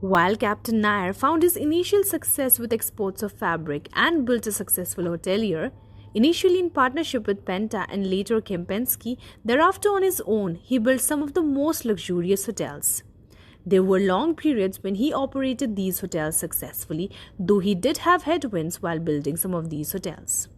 While Captain Nair found his initial success with exports of fabric and built a successful hotelier, initially in partnership with Penta and later Kempinski, thereafter on his own, he built some of the most luxurious hotels. There were long periods when he operated these hotels successfully, though he did have headwinds while building some of these hotels.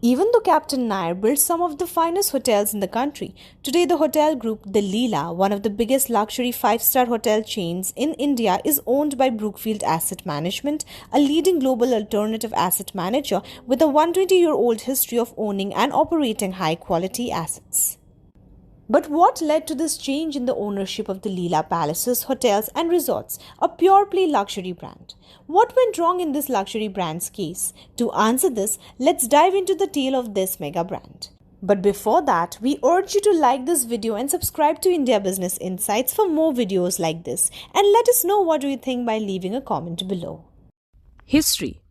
Even though Captain Nair built some of the finest hotels in the country, today the hotel group, the Leela, one of the biggest luxury five-star hotel chains in India, is owned by Brookfield Asset Management, a leading global alternative asset manager with a 120-year-old history of owning and operating high-quality assets. But what led to this change in the ownership of the Leela Palaces, hotels and resorts, a pure play luxury brand? What went wrong in this luxury brand's case? To answer this, let's dive into the tale of this mega brand. But before that, we urge you to like this video and subscribe to India Business Insights for more videos like this. And let us know what you think by leaving a comment below. History.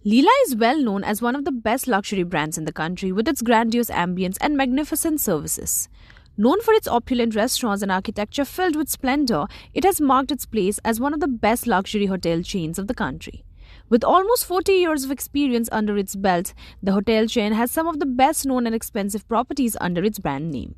Leela is well known as one of the best luxury brands in the country with its grandiose ambience and magnificent services. Known for its opulent restaurants and architecture filled with splendor, it has marked its place as one of the best luxury hotel chains of the country. With almost 40 years of experience under its belt, the hotel chain has some of the best known and expensive properties under its brand name.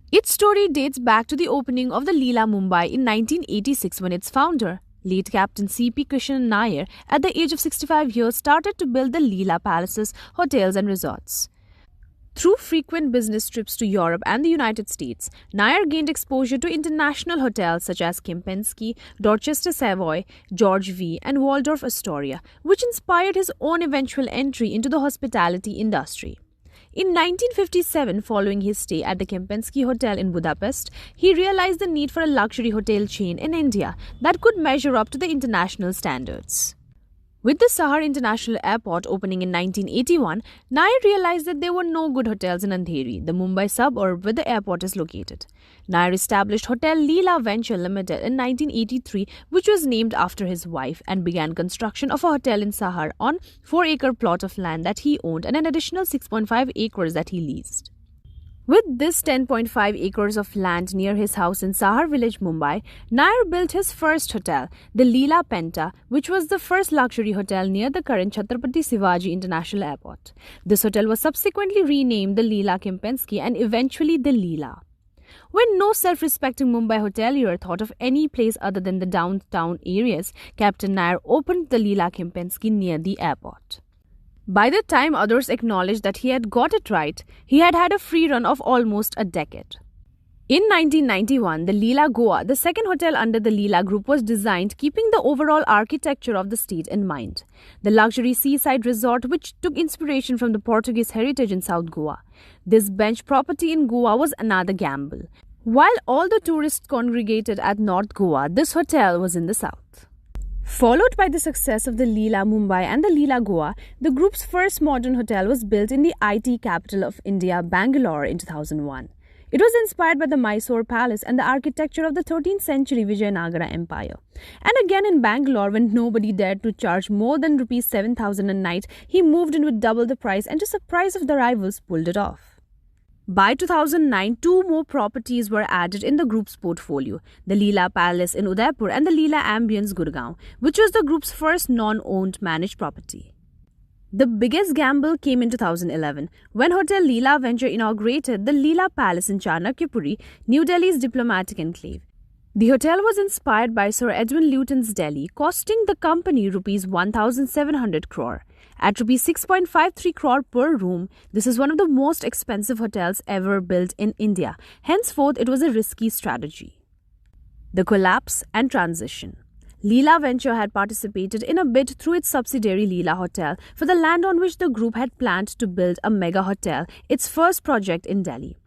Its story dates back to the opening of the Leela Mumbai in 1986 when its founder, late Captain C.P. Krishnan Nair, at the age of 65 years, started to build the Leela Palaces, hotels and resorts. Through frequent business trips to Europe and the United States, Nair gained exposure to international hotels such as Kempinski, Dorchester Savoy, George V, and Waldorf Astoria, which inspired his own eventual entry into the hospitality industry. In 1957, following his stay at the Kempinski Hotel in Budapest, he realized the need for a luxury hotel chain in India that could measure up to the international standards. With the Sahar International Airport opening in 1981, Nair realized that there were no good hotels in Andheri, the Mumbai suburb where the airport is located. Nair established Hotel Leela Ventures Limited in 1983, which was named after his wife, and began construction of a hotel in Sahar on 4-acre plot of land that he owned and an additional 6.5 acres that he leased. With this 10.5 acres of land near his house in Sahar village, Mumbai, Nair built his first hotel, the Leela Penta, which was the first luxury hotel near the current Chhatrapati Shivaji International Airport. This hotel was subsequently renamed the Leela Kempinski and eventually the Leela. When no self-respecting Mumbai hotelier thought of any place other than the downtown areas, Captain Nair opened the Leela Kempinski near the airport. By the time others acknowledged that he had got it right, he had had a free run of almost a decade. In 1991, the Leela Goa, the second hotel under the Leela Group, was designed keeping the overall architecture of the state in mind. The luxury seaside resort, which took inspiration from the Portuguese heritage in South Goa. This bench property in Goa was another gamble. While all the tourists congregated at North Goa, this hotel was in the south. Followed by the success of the Leela Mumbai and the Leela Goa, the group's first modern hotel was built in the IT capital of India, Bangalore, in 2001. It was inspired by the Mysore Palace and the architecture of the 13th century Vijayanagara Empire. And again in Bangalore, when nobody dared to charge more than Rs 7,000 a night, he moved in with double the price and, to surprise of the rivals, pulled it off. By 2009, two more properties were added in the group's portfolio, the Leela Palace in Udaipur and the Leela Ambience Gurgaon, which was the group's first non-owned managed property. The biggest gamble came in 2011, when Hotel Leela Venture inaugurated the Leela Palace in Chanakyapuri, New Delhi's diplomatic enclave. The hotel was inspired by Sir Edwin Lutyens' Delhi, costing the company Rs 1,700 crore. At Rs 6.53 crore per room, this is one of the most expensive hotels ever built in India. Henceforth, it was a risky strategy. The collapse and transition. Leela Venture had participated in a bid through its subsidiary Leela Hotel for the land on which the group had planned to build a mega hotel, its first project in Delhi.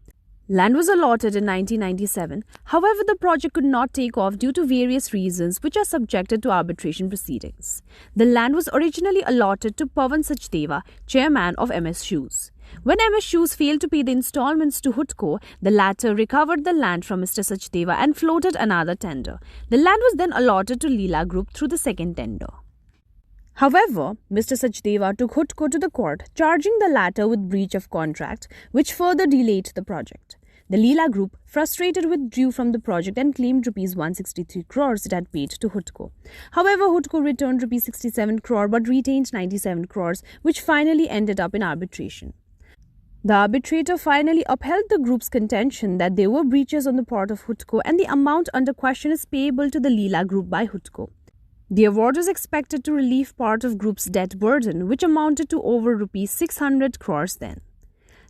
Land was allotted in 1997. However, the project could not take off due to various reasons which are subjected to arbitration proceedings. The land was originally allotted to Pawan Sachdeva, chairman of MS Shoes. When MS Shoes failed to pay the installments to Hutco, the latter recovered the land from Mr. Sachdeva and floated another tender. The land was then allotted to Leela Group through the second tender. However, Mr. Sachdeva took Hutco to the court, charging the latter with breach of contract, which further delayed the project. The Leela Group, frustrated, withdrew from the project and claimed Rs 163 crores it had paid to Hutco. However, Hutco returned Rs 67 crore but retained 97 crores, which finally ended up in arbitration. The arbitrator finally upheld the group's contention that there were breaches on the part of Hutco and the amount under question is payable to the Leela Group by Hutco. The award was expected to relieve part of group's debt burden, which amounted to over Rs 600 crores then.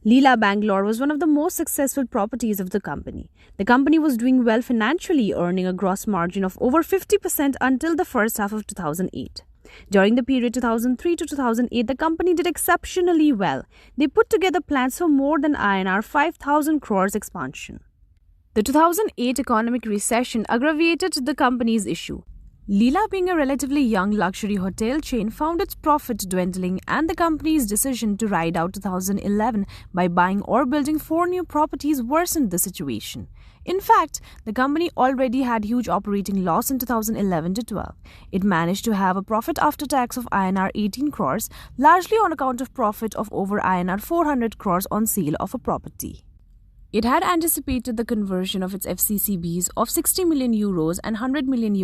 Leela Bangalore was one of the most successful properties of the company. The company was doing well financially, earning a gross margin of over 50% until the first half of 2008. During the period 2003 to 2008, the company did exceptionally well. They put together plans for more than INR 5,000 crores expansion. The 2008 economic recession aggravated the company's issue. Leela, being a relatively young luxury hotel chain, found its profit dwindling, and the company's decision to ride out 2011 by buying or building 4 new properties worsened the situation. In fact, the company already had huge operating loss in 2011 to 12. It managed to have a profit after tax of INR 18 crores, largely on account of profit of over INR 400 crores on sale of a property. It had anticipated the conversion of its FCCBs of 60 million euros and $100 million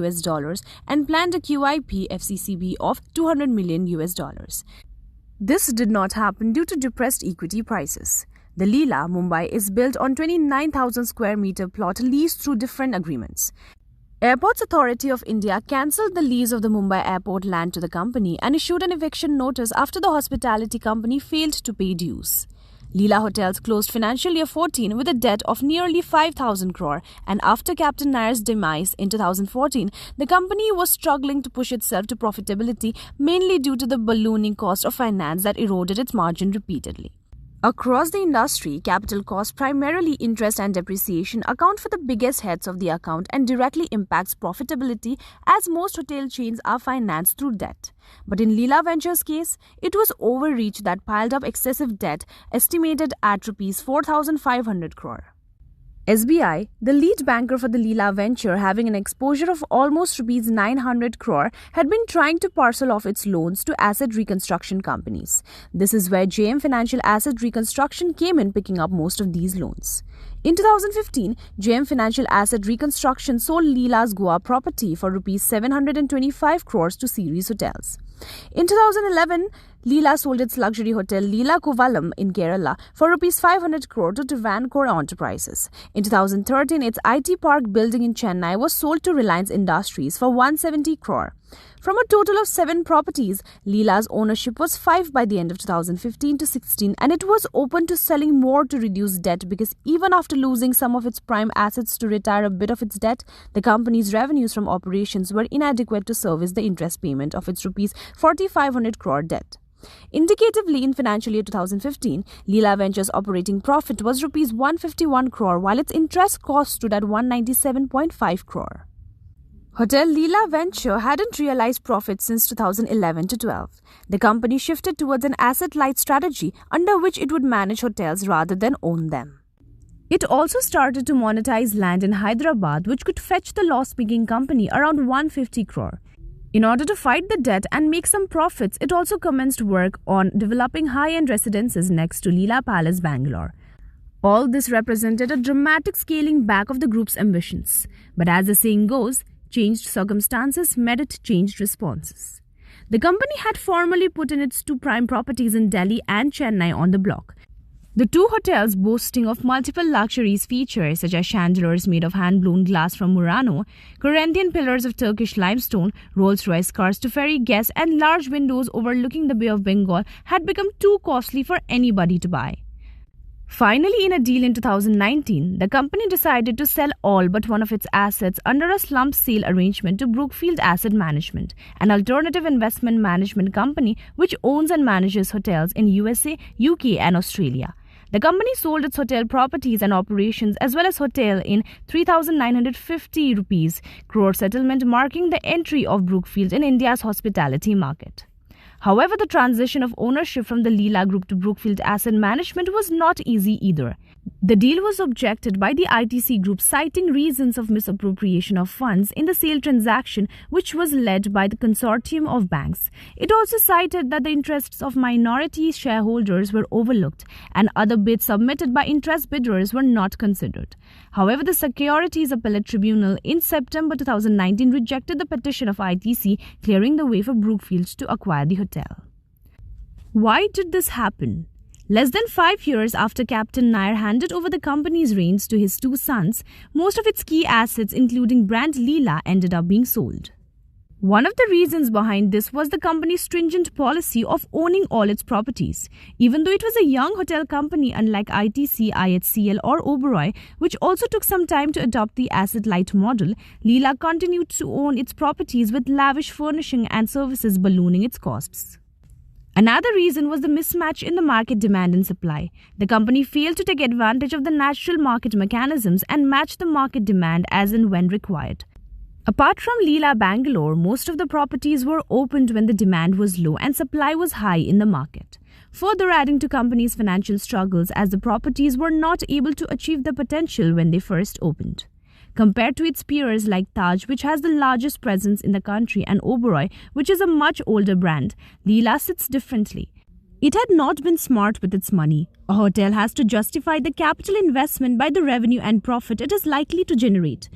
and planned a QIP FCCB of $200 million. This did not happen due to depressed equity prices. The Leela, Mumbai, is built on 29,000 square meter plot leased through different agreements. Airports Authority of India cancelled the lease of the Mumbai airport land to the company and issued an eviction notice after the hospitality company failed to pay dues. Leela Hotels closed financial year 14 with a debt of nearly 5,000 crore, and after Captain Nair's demise in 2014, the company was struggling to push itself to profitability, mainly due to the ballooning cost of finance that eroded its margin repeatedly. Across the industry, capital costs, primarily interest and depreciation, account for the biggest heads of the account and directly impacts profitability, as most hotel chains are financed through debt. But in Leela Ventures' case, it was overreach that piled up excessive debt, estimated at Rs 4,500 crore. SBI, the lead banker for the Leela venture, having an exposure of almost Rs 900 crore, had been trying to parcel off its loans to asset reconstruction companies. This is where JM Financial Asset Reconstruction came in, picking up most of these loans. In 2015, JM Financial Asset Reconstruction sold Leela's Goa property for Rs 725 crores to Series Hotels. In 2011, Leela sold its luxury hotel Leela Kovalam in Kerala for Rs 500 crore to Travancore Enterprises. In 2013, its IT park building in Chennai was sold to Reliance Industries for 170 crore. From a total of 7 properties, Leela's ownership was 5 by the end of 2015 to 16, and it was open to selling more to reduce debt because even after losing some of its prime assets to retire a bit of its debt, the company's revenues from operations were inadequate to service the interest payment of its Rs 4,500 crore debt. Indicatively, in financial year 2015, Leela Ventures' operating profit was Rs 151 crore, while its interest cost stood at 197.5 crore. Hotel Leela Venture hadn't realized profits since 2011 to 12. The company shifted towards an asset-light strategy under which it would manage hotels rather than own them. It also started to monetize land in Hyderabad, which could fetch the loss-making company around 150 crore. In order to fight the debt and make some profits, it also commenced work on developing high-end residences next to Leela Palace, Bangalore. All this represented a dramatic scaling back of the group's ambitions. But as the saying goes, changed circumstances met changed responses. The company had formally put in its 2 prime properties in Delhi and Chennai on the block. The 2 hotels, boasting of multiple luxuries features such as chandeliers made of hand-blown glass from Murano, Corinthian pillars of Turkish limestone, Rolls-Royce cars to ferry guests, and large windows overlooking the Bay of Bengal, had become too costly for anybody to buy. Finally, in a deal in 2019, the company decided to sell all but one of its assets under a slump sale arrangement to Brookfield Asset Management, an alternative investment management company which owns and manages hotels in USA, UK and Australia. The company sold its hotel properties and operations as well as hotel in 3,950 rupees crore settlement, marking the entry of Brookfield in India's hospitality market. However, the transition of ownership from the Leela Group to Brookfield Asset Management was not easy either. The deal was objected by the ITC Group, citing reasons of misappropriation of funds in the sale transaction, which was led by the consortium of banks. It also cited that the interests of minority shareholders were overlooked and other bids submitted by interest bidders were not considered. However, the Securities Appellate Tribunal in September 2019 rejected the petition of ITC, clearing the way for Brookfield to acquire the hotel. Why did this happen? Less than 5 years after Captain Nair handed over the company's reins to his two sons, most of its key assets, including brand Leela, ended up being sold. One of the reasons behind this was the company's stringent policy of owning all its properties. Even though it was a young hotel company, unlike ITC, IHCL or Oberoi, which also took some time to adopt the asset-light model, Leela continued to own its properties, with lavish furnishing and services ballooning its costs. Another reason was the mismatch in the market demand and supply. The company failed to take advantage of the natural market mechanisms and match the market demand as and when required. Apart from Leela Bangalore, most of the properties were opened when the demand was low and supply was high in the market, further adding to company's financial struggles as the properties were not able to achieve the potential when they first opened. Compared to its peers like Taj, which has the largest presence in the country, and Oberoi, which is a much older brand, Leela sits differently. It had not been smart with its money. A hotel has to justify the capital investment by the revenue and profit it is likely to generate.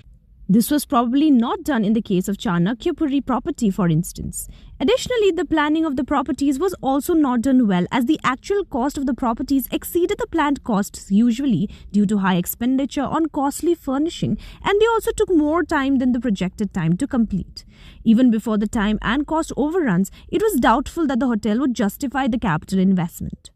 This was probably not done in the case of Chanakyapuri property, for instance. Additionally, the planning of the properties was also not done well, as the actual cost of the properties exceeded the planned costs, usually due to high expenditure on costly furnishing, and they also took more time than the projected time to complete. Even before the time and cost overruns, it was doubtful that the hotel would justify the capital investment.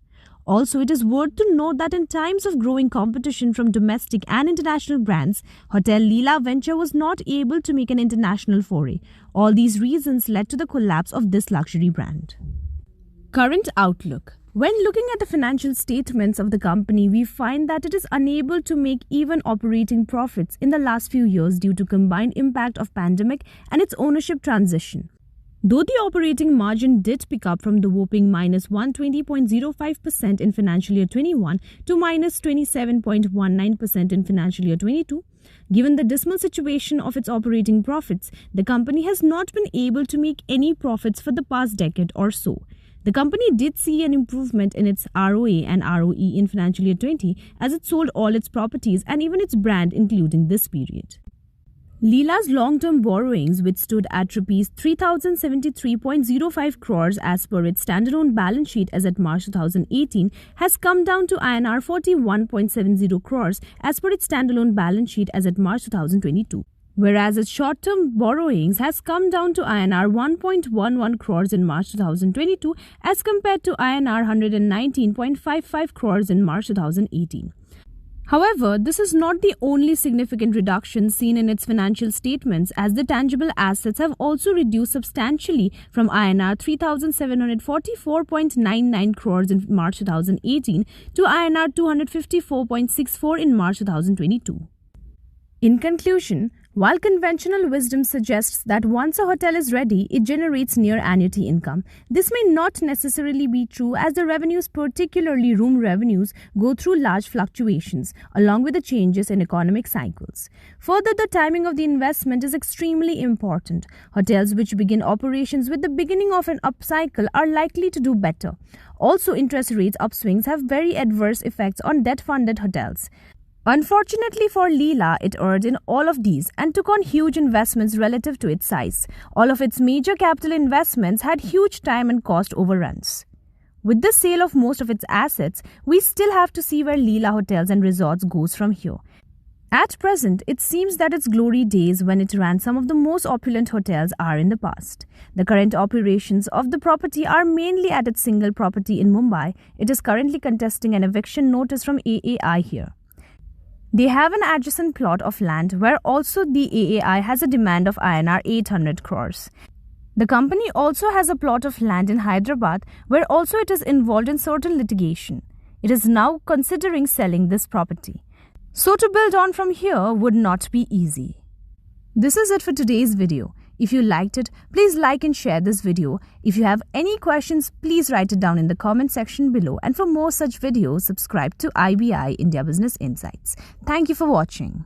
Also, it is worth to note that in times of growing competition from domestic and international brands, Hotel Leela Venture was not able to make an international foray. All these reasons led to the collapse of this luxury brand. Current outlook. When looking at the financial statements of the company, we find that it is unable to make even operating profits in the last few years due to combined impact of pandemic and its ownership transition. Though the operating margin did pick up from the whopping minus 120.05% in financial year 21 to minus 27.19% in financial year 22, given the dismal situation of its operating profits, the company has not been able to make any profits for the past decade or so. The company did see an improvement in its ROA and ROE in financial year 20 as it sold all its properties and even its brand including this period. Leela's long-term borrowings, which stood at Rs 3,073.05 crores as per its standalone balance sheet as at March 2018, has come down to INR 41.70 crores as per its standalone balance sheet as at March 2022. Whereas its short-term borrowings has come down to INR 1.11 crores in March 2022 as compared to INR 119.55 crores in March 2018. However, this is not the only significant reduction seen in its financial statements, as the tangible assets have also reduced substantially from INR 3,744.99 crores in March 2018 to INR 254.64 in March 2022. In conclusion, while conventional wisdom suggests that once a hotel is ready, it generates near annuity income, this may not necessarily be true, as the revenues, particularly room revenues, go through large fluctuations along with the changes in economic cycles. Further, the timing of the investment is extremely important. Hotels which begin operations with the beginning of an upcycle are likely to do better. Also, interest rates upswings have very adverse effects on debt-funded hotels. Unfortunately for Leela, it erred in all of these and took on huge investments relative to its size. All of its major capital investments had huge time and cost overruns. With the sale of most of its assets, we still have to see where Leela Hotels and Resorts goes from here. At present, it seems that its glory days when it ran some of the most opulent hotels are in the past. The current operations of the property are mainly at its single property in Mumbai. It is currently contesting an eviction notice from AAI here. They have an adjacent plot of land where also the AAI has a demand of INR 800 crores. The company also has a plot of land in Hyderabad where also it is involved in certain litigation. It is now considering selling this property. So to build on from here would not be easy. This is it for today's video. If you liked it, please like and share this video. If you have any questions, please write it down in the comment section below. And for more such videos, subscribe to IBI India Business Insights. Thank you for watching.